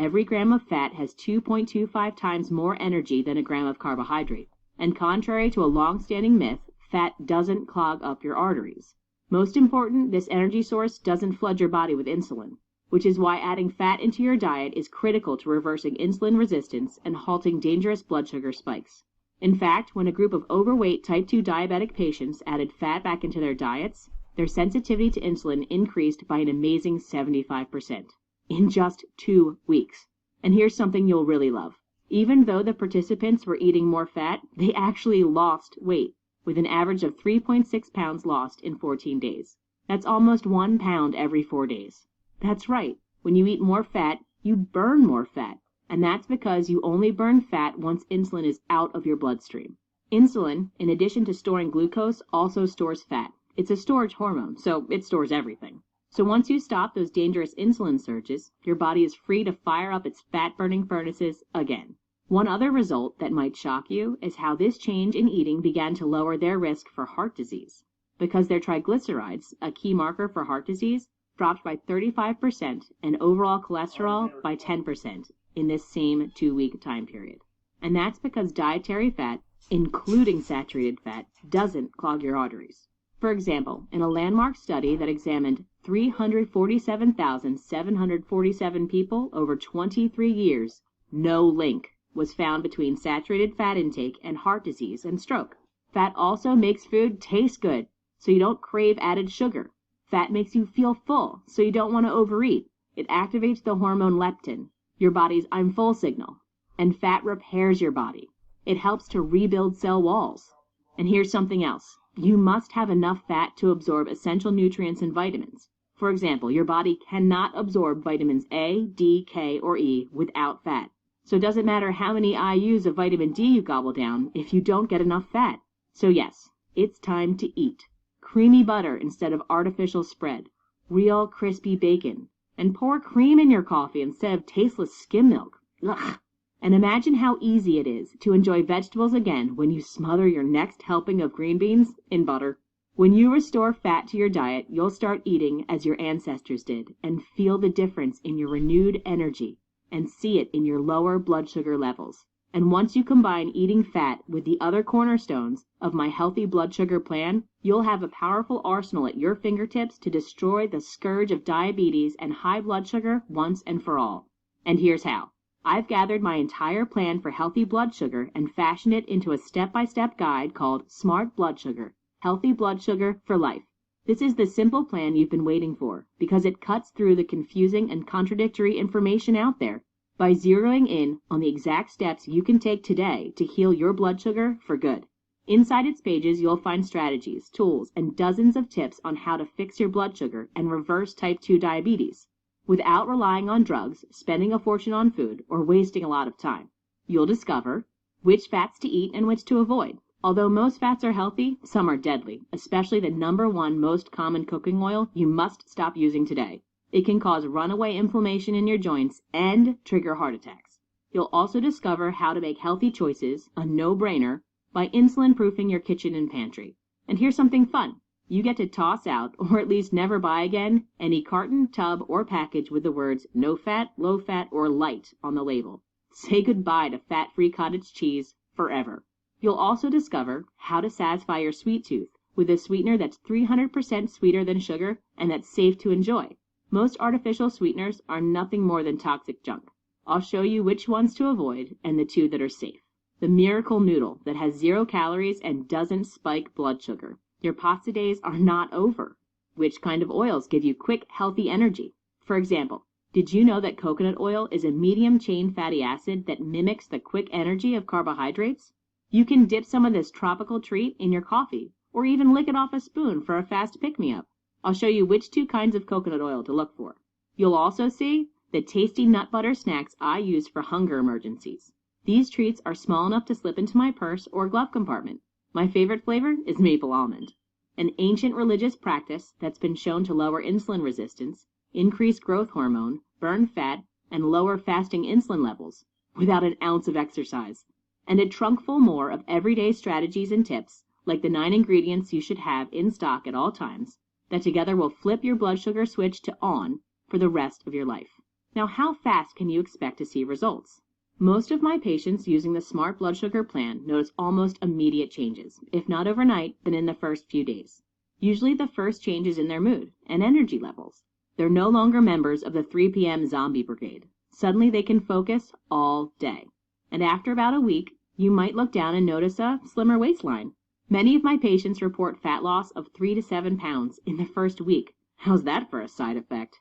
Every gram of fat has 2.25 times more energy than a gram of carbohydrate. And contrary to a long-standing myth, fat doesn't clog up your arteries. Most important, this energy source doesn't flood your body with insulin, which is why adding fat into your diet is critical to reversing insulin resistance and halting dangerous blood sugar spikes. In fact, when a group of overweight type 2 diabetic patients added fat back into their diets, their sensitivity to insulin increased by an amazing 75% in just 2 weeks. And here's something you'll really love. Even though the participants were eating more fat, they actually lost weight, with an average of 3.6 pounds lost in 14 days. That's almost 1 pound every 4 days. That's right. When you eat more fat, you burn more fat. And that's because you only burn fat once insulin is out of your bloodstream. Insulin, in addition to storing glucose, also stores fat. It's a storage hormone, so it stores everything. So once you stop those dangerous insulin surges, your body is free to fire up its fat-burning furnaces again. One other result that might shock you is how this change in eating began to lower their risk for heart disease, because their triglycerides, a key marker for heart disease, dropped by 35% and overall cholesterol by 10% in this same 2-week time period. And that's because dietary fat, including saturated fat, doesn't clog your arteries. For example, in a landmark study that examined 347,747 people over 23 years, no link was found between saturated fat intake and heart disease and stroke. Fat also makes food taste good, so you don't crave added sugar. Fat makes you feel full, so you don't want to overeat. It activates the hormone leptin, your body's I'm full signal. And fat repairs your body. It helps to rebuild cell walls. And here's something else. You must have enough fat to absorb essential nutrients and vitamins. For example, your body cannot absorb vitamins A, D, K, or E without fat. So it doesn't matter how many IUs of vitamin D you gobble down if you don't get enough fat. So yes, it's time to eat. Creamy butter instead of artificial spread. Real crispy bacon. And pour cream in your coffee instead of tasteless skim milk. Ugh. And imagine how easy it is to enjoy vegetables again when you smother your next helping of green beans in butter. When you restore fat to your diet, you'll start eating as your ancestors did and feel the difference in your renewed energy and see it in your lower blood sugar levels. And once you combine eating fat with the other cornerstones of my healthy blood sugar plan, you'll have a powerful arsenal at your fingertips to destroy the scourge of diabetes and high blood sugar once and for all. And here's how. I've gathered my entire plan for healthy blood sugar and fashioned it into a step-by-step guide called Smart Blood Sugar, Healthy Blood Sugar for Life. This is the simple plan you've been waiting for because it cuts through the confusing and contradictory information out there by zeroing in on the exact steps you can take today to heal your blood sugar for good. Inside its pages, you'll find strategies, tools, and dozens of tips on how to fix your blood sugar and reverse type 2 diabetes without relying on drugs, spending a fortune on food, or wasting a lot of time. You'll discover which fats to eat and which to avoid. Although most fats are healthy, some are deadly, especially the #1 most common cooking oil you must stop using today. It can cause runaway inflammation in your joints and trigger heart attacks. You'll also discover how to make healthy choices, a no-brainer, by insulin-proofing your kitchen and pantry. And here's something fun. You get to toss out, or at least never buy again, any carton, tub, or package with the words no fat, low fat, or light on the label. Say goodbye to fat-free cottage cheese forever. You'll also discover how to satisfy your sweet tooth with a sweetener that's 300% sweeter than sugar and that's safe to enjoy. Most artificial sweeteners are nothing more than toxic junk. I'll show you which ones to avoid and the 2 that are safe. The Miracle Noodle that has 0 calories and doesn't spike blood sugar. Your pasta days are not over. Which kind of oils give you quick, healthy energy? For example, did you know that coconut oil is a medium-chain fatty acid that mimics the quick energy of carbohydrates? You can dip some of this tropical treat in your coffee, or even lick it off a spoon for a fast pick-me-up. I'll show you which 2 kinds of coconut oil to look for. You'll also see the tasty nut butter snacks I use for hunger emergencies. These treats are small enough to slip into my purse or glove compartment. My favorite flavor is maple almond, an ancient religious practice that's been shown to lower insulin resistance, increase growth hormone, burn fat, and lower fasting insulin levels without an ounce of exercise. And a trunk full more of everyday strategies and tips, like the 9 ingredients you should have in stock at all times, that together will flip your blood sugar switch to on for the rest of your life. Now, how fast can you expect to see results? Most of my patients using the Smart Blood Sugar plan notice almost immediate changes, if not overnight, then in the first few days. Usually the first change is in their mood and energy levels. They're no longer members of the 3 p.m. zombie brigade. Suddenly they can focus all day. And after about a week, you might look down and notice a slimmer waistline. Many of my patients report fat loss of 3 to 7 pounds in the first week. How's that for a side effect?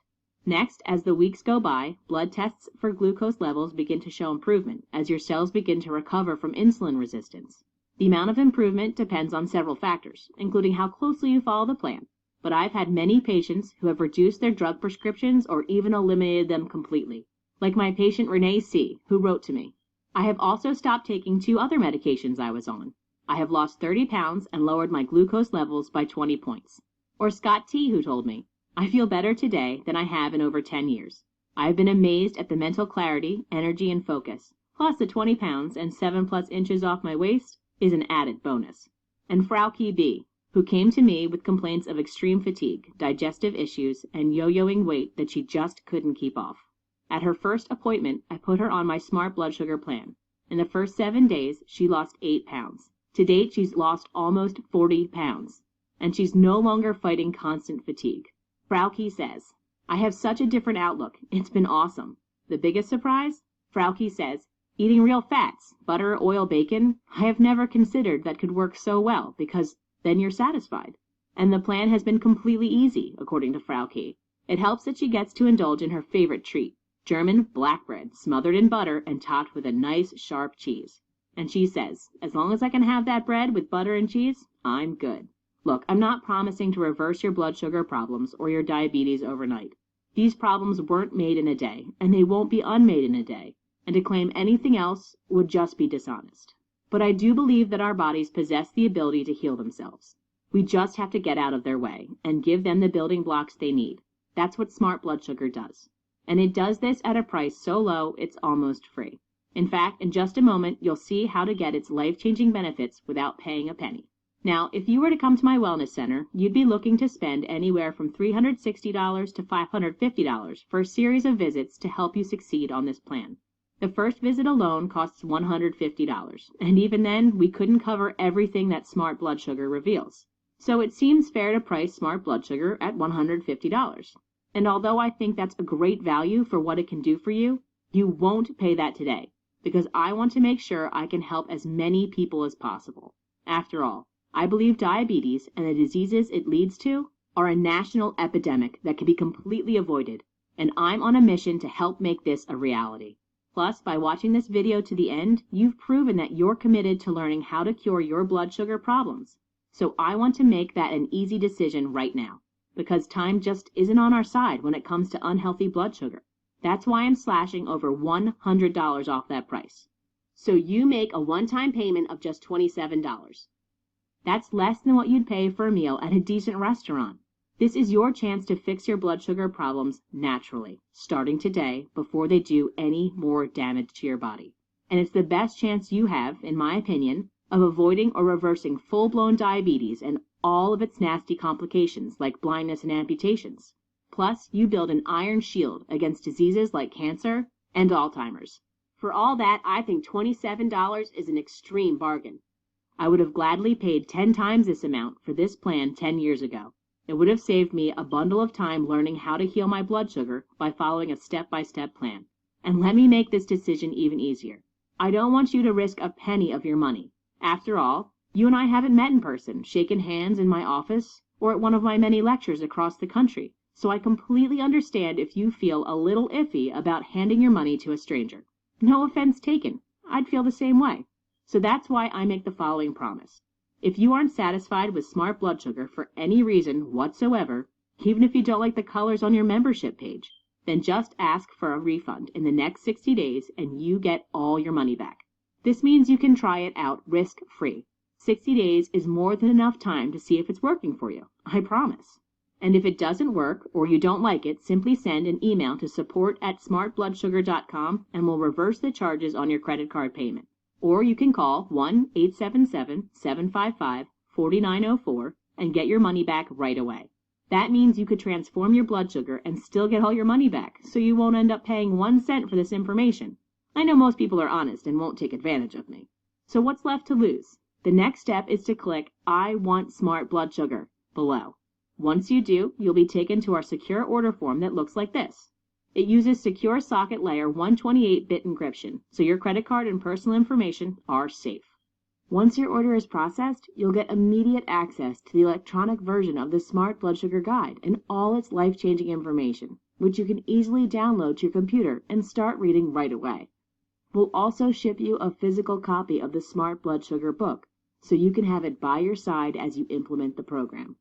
Next, as the weeks go by, blood tests for glucose levels begin to show improvement as your cells begin to recover from insulin resistance. The amount of improvement depends on several factors, including how closely you follow the plan. But I've had many patients who have reduced their drug prescriptions or even eliminated them completely, like my patient Renee C., who wrote to me. I have also stopped taking 2 other medications I was on. I have lost 30 pounds and lowered my glucose levels by 20 points. Or Scott T., who told me, I feel better today than I have in over 10 years. I have been amazed at the mental clarity, energy, and focus. Plus the 20 pounds and 7+ inches off my waist is an added bonus. And Frauke B., who came to me with complaints of extreme fatigue, digestive issues, and yo-yoing weight that she just couldn't keep off. At her first appointment, I put her on my Smart Blood Sugar plan. In the first 7 days, she lost 8 pounds. To date, she's lost almost 40 pounds. And she's no longer fighting constant fatigue. Frauke says, I have such a different outlook. It's been awesome. The biggest surprise? Frauke says, eating real fats, butter, oil, bacon, I have never considered that could work so well because then you're satisfied. And the plan has been completely easy, according to Frauke. It helps that she gets to indulge in her favorite treat, German black bread smothered in butter and topped with a nice sharp cheese. And she says, as long as I can have that bread with butter and cheese, I'm good. Look, I'm not promising to reverse your blood sugar problems or your diabetes overnight. These problems weren't made in a day, and they won't be unmade in a day, and to claim anything else would just be dishonest. But I do believe that our bodies possess the ability to heal themselves. We just have to get out of their way and give them the building blocks they need. That's what Smart Blood Sugar does. And it does this at a price so low it's almost free. In fact, in just a moment, you'll see how to get its life-changing benefits without paying a penny. Now, if you were to come to my wellness center, you'd be looking to spend anywhere from $360 to $550 for a series of visits to help you succeed on this plan. The first visit alone costs $150, and even then, we couldn't cover everything that Smart Blood Sugar reveals. So it seems fair to price Smart Blood Sugar at $150. And although I think that's a great value for what it can do for you, you won't pay that today, because I want to make sure I can help as many people as possible. After all, I believe diabetes and the diseases it leads to are a national epidemic that can be completely avoided, and I'm on a mission to help make this a reality. Plus, by watching this video to the end, you've proven that you're committed to learning how to cure your blood sugar problems. So I want to make that an easy decision right now, because time just isn't on our side when it comes to unhealthy blood sugar. That's why I'm slashing over $100 off that price. So you make a one-time payment of just $27. That's less than what you'd pay for a meal at a decent restaurant. This is your chance to fix your blood sugar problems naturally, starting today, before they do any more damage to your body. And it's the best chance you have, in my opinion, of avoiding or reversing full-blown diabetes and all of its nasty complications like blindness and amputations. Plus, you build an iron shield against diseases like cancer and Alzheimer's. For all that, I think $27 is an extreme bargain. I would have gladly paid 10 times this amount for this plan 10 years ago. It would have saved me a bundle of time learning how to heal my blood sugar by following a step-by-step plan. And let me make this decision even easier. I don't want you to risk a penny of your money. After all, you and I haven't met in person, shaken hands in my office, or at one of my many lectures across the country. So I completely understand if you feel a little iffy about handing your money to a stranger. No offense taken. I'd feel the same way. So that's why I make the following promise. If you aren't satisfied with Smart Blood Sugar for any reason whatsoever, even if you don't like the colors on your membership page, then just ask for a refund in the next 60 days and you get all your money back. This means you can try it out risk-free. 60 days is more than enough time to see if it's working for you. I promise. And if it doesn't work or you don't like it, simply send an email to support@smartbloodsugar.com and we'll reverse the charges on your credit card payment. Or you can call 1-877-755-4904 and get your money back right away. That means you could transform your blood sugar and still get all your money back, so you won't end up paying 1 cent for this information. I know most people are honest and won't take advantage of me. So what's left to lose? The next step is to click I Want Smart Blood Sugar below. Once you do, you'll be taken to our secure order form that looks like this. It uses Secure Socket Layer 128-bit encryption, so your credit card and personal information are safe. Once your order is processed, you'll get immediate access to the electronic version of the Smart Blood Sugar Guide and all its life-changing information, which you can easily download to your computer and start reading right away. We'll also ship you a physical copy of the Smart Blood Sugar book, so you can have it by your side as you implement the program.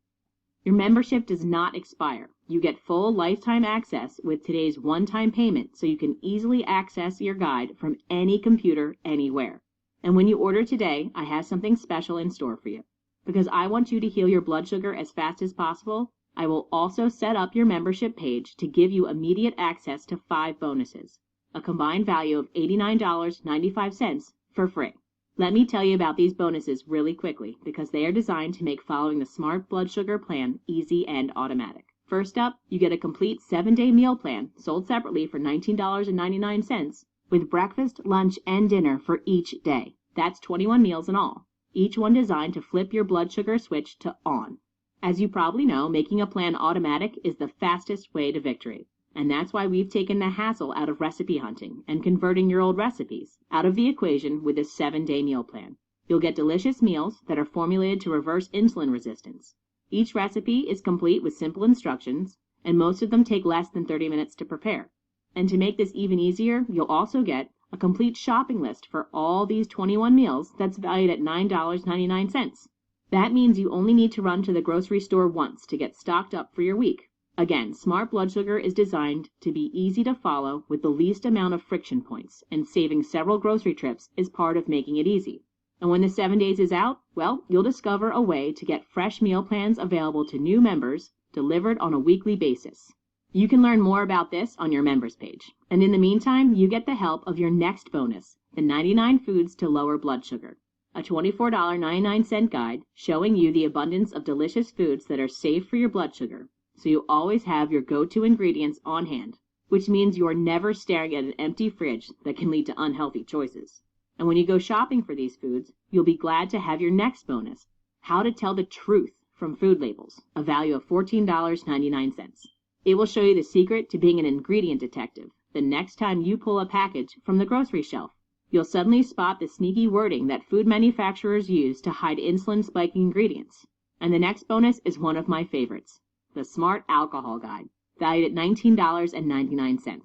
Your membership does not expire. You get full lifetime access with today's one-time payment, so you can easily access your guide from any computer, anywhere. And when you order today, I have something special in store for you. Because I want you to heal your blood sugar as fast as possible, I will also set up your membership page to give you immediate access to 5 bonuses, a combined value of $89.95 for free. Let me tell you about these bonuses really quickly, because they are designed to make following the Smart Blood Sugar plan easy and automatic. First up, you get a complete 7-day meal plan sold separately for $19.99 with breakfast, lunch, and dinner for each day. That's 21 meals in all, each one designed to flip your blood sugar switch to on. As you probably know, making a plan automatic is the fastest way to victory. And that's why we've taken the hassle out of recipe hunting and converting your old recipes out of the equation with this 7-day meal plan. You'll get delicious meals that are formulated to reverse insulin resistance. Each recipe is complete with simple instructions, and most of them take less than 30 minutes to prepare. And to make this even easier, you'll also get a complete shopping list for all these 21 meals that's valued at $9.99. That means you only need to run to the grocery store once to get stocked up for your week. Again, Smart Blood Sugar is designed to be easy to follow with the least amount of friction points, and saving several grocery trips is part of making it easy. And when the 7 days is out, well, you'll discover a way to get fresh meal plans available to new members delivered on a weekly basis. You can learn more about this on your members page. And in the meantime, you get the help of your next bonus, the 99 Foods to Lower Blood Sugar, a $24.99 guide showing you the abundance of delicious foods that are safe for your blood sugar, so you always have your go-to ingredients on hand, which means you are never staring at an empty fridge that can lead to unhealthy choices. And when you go shopping for these foods, you'll be glad to have your next bonus, How to Tell the Truth from Food Labels, a value of $14.99. It will show you the secret to being an ingredient detective the next time you pull a package from the grocery shelf. You'll suddenly spot the sneaky wording that food manufacturers use to hide insulin-spiking ingredients. And the next bonus is one of my favorites, the Smart Alcohol Guide, valued at $19.99.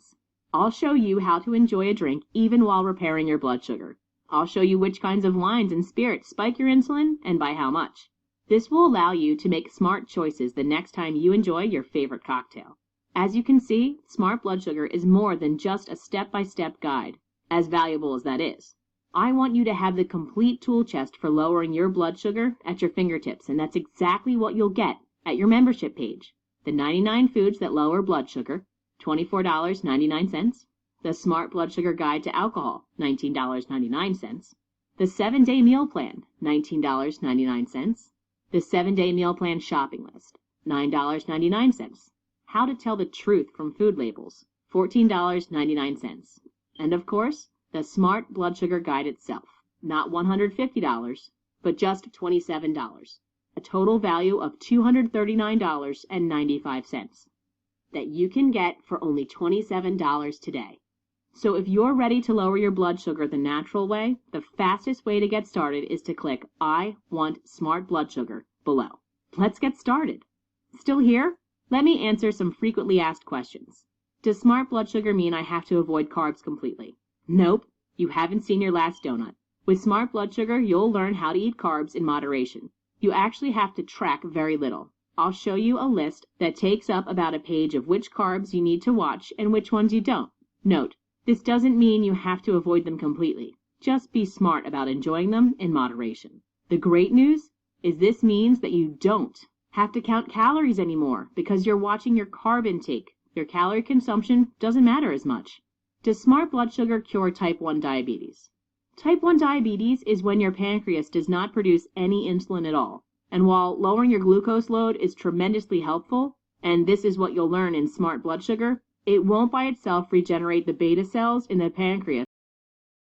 I'll show you how to enjoy a drink even while repairing your blood sugar. I'll show you which kinds of wines and spirits spike your insulin and by how much. This will allow you to make smart choices the next time you enjoy your favorite cocktail. As you can see, Smart Blood Sugar is more than just a step-by-step guide, as valuable as that is. I want you to have the complete tool chest for lowering your blood sugar at your fingertips, and that's exactly what you'll get at your membership page. The 99 Foods that Lower Blood Sugar, $24.99. The Smart Blood Sugar Guide to Alcohol, $19.99. The 7-Day Meal Plan, $19.99. The 7-Day Meal Plan Shopping List, $9.99. How to Tell the Truth from Food Labels, $14.99. And of course, the Smart Blood Sugar Guide itself, not $150, but just $27. A total value of $239.95 that you can get for only $27 today. So if you're ready to lower your blood sugar the natural way, the fastest way to get started is to click I Want Smart Blood Sugar below. Let's get started. Still here? Let me answer some frequently asked questions. Does Smart Blood Sugar mean I have to avoid carbs completely? Nope, you haven't seen your last donut. With Smart Blood Sugar, you'll learn how to eat carbs in moderation. You actually have to track very little. I'll show you a list that takes up about a page of which carbs you need to watch and which ones you don't. Note, this doesn't mean you have to avoid them completely. Just be smart about enjoying them in moderation. The great news is this means that you don't have to count calories anymore because you're watching your carb intake. Your calorie consumption doesn't matter as much. Does Smart Blood Sugar cure type 1 diabetes? Type 1 diabetes is when your pancreas does not produce any insulin at all, And while lowering your glucose load is tremendously helpful, and this is what you'll learn in Smart Blood Sugar, it won't by itself regenerate the beta cells in the pancreas